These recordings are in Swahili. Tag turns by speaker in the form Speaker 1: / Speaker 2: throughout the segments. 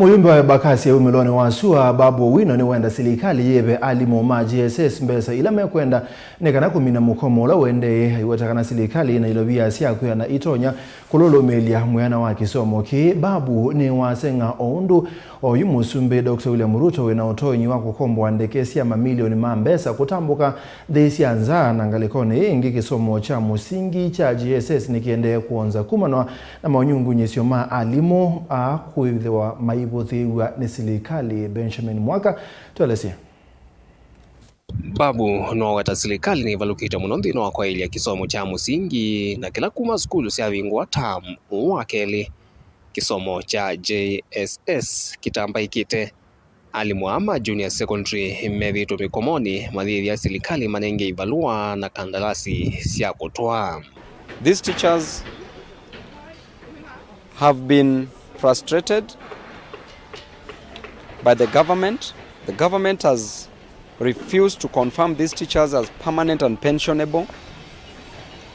Speaker 1: Muyumbe wa Embakasi ya wumiloni wasua Babu Owino niwenda Silikali Yiive Alimu ma GSS Mbesa ila mekwenda nekana kumina mukomo la uendeeye aiweta kana Silikali Yina ilovia kwiana itonya kulumiliilya mwiana wa kisomo ki Babu niwaseng'a undu ooyu musumbi Dr. wina utonyi wa kukomboa ndeke milioni ma Mbesa kutambuka nza na ngalikoni ingi kisomo cha musingi cha GSS nikiendeeye kuonza kumanwa na maunyungu nyesio ma alimu kuvuthiiw'a kuvuthiiw'a ni Silikali Benjamin mwaka tuelesia.
Speaker 2: Babu niwenda Silikali ni valukite muno nthino wa kwailia kisomo cha musingi na kila kuma skulu cia vingwa tamu wa keli kisomo cha JSS kitambaikite alimu ama junior secondary mevito mikomoni mathithia Silikali manenge ivalua na kandarasi cia kutwa.
Speaker 3: These teachers have been frustrated by the government. The government has refused to confirm these teachers as permanent and pensionable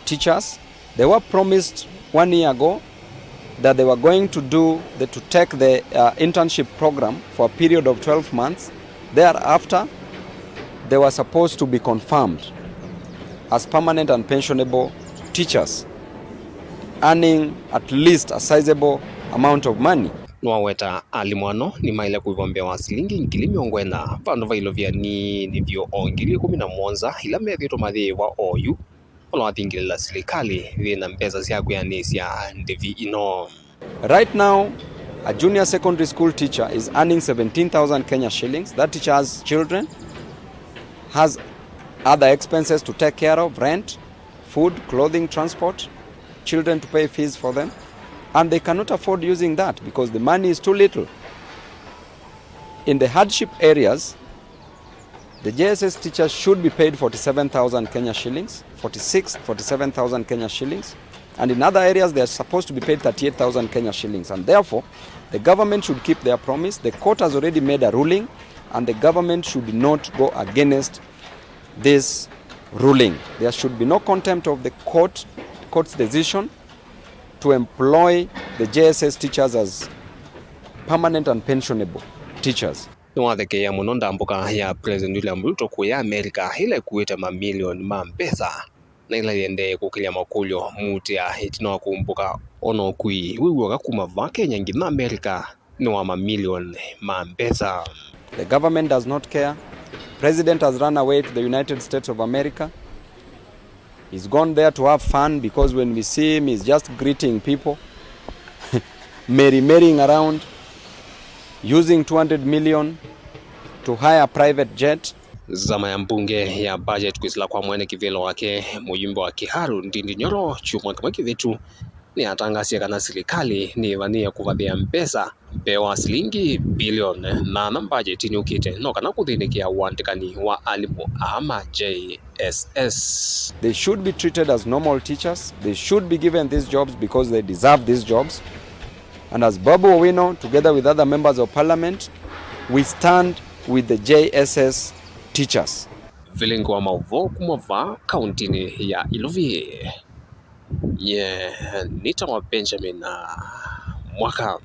Speaker 3: teachers. They were promised 1 year ago that they were going to take the internship program for a period of 12 months. Thereafter, they were supposed to be confirmed as permanent and pensionable teachers, earning at least a sizable amount of money.
Speaker 2: Niwenda Alimu ni maile kuigombea silingi ngili miongwena vandu va ilovia nivyo ngili 17 ila methito mathiiw'a ooyu ola wathingilila Silikali vina mbesa cia kwianisya ndivi ino.
Speaker 3: Right now, a junior secondary school teacher is earning 17,000 Kenya shillings. That teacher has children, has other expenses to take care of, rent, food, clothing, transport, children to pay fees for them. And they cannot afford using that because the money is too little. In the hardship areas, the JSS teachers should be paid 47,000 Kenya shillings, 47,000 Kenya shillings. And in other areas, they are supposed to be paid 38,000 Kenya shillings. And therefore, the government should keep their promise. The court has already made a ruling, and the government should not go against this ruling. There should be no contempt of the court's decision to employ the JSS teachers as permanent and pensionable teachers.
Speaker 2: Niwathekeia muno ndambuka ya President William Ruto kuya Amerika ile kuita mamilioni ma Mbesa na ila iendeeye kukilia makulyo mutia itino kumbuka ono kui wiwoga kuma va Kenya ngina Amerika ni wa mamilioni ma Mbesa.
Speaker 3: The government does not care. President has run away to the United States of America. He's gone there to have fun because when we see him, he's just greeting people, merrying around, using 200 million to hire a private jet.
Speaker 2: Zama ya mbunge ya budget kwisila kwa mwene kivelo wake Muyumbe wa Kiharu ndindi nyoro chumwa kama kivitu ni atangasia kana Silikali ni vania kuvathia Mbesa bewa silingi bilioni na budget ni ukite nokana kuthinikia uandikani wa alimu ama JSS.
Speaker 3: They should be treated as normal teachers. They should be given these jobs because they deserve these jobs. And as Babu Owino, together with other members of parliament, we stand with the JSS teachers.
Speaker 2: Vilingo wa mauvo kumova kauntini ya Ilovia. Nitawa Benjamin mwaka.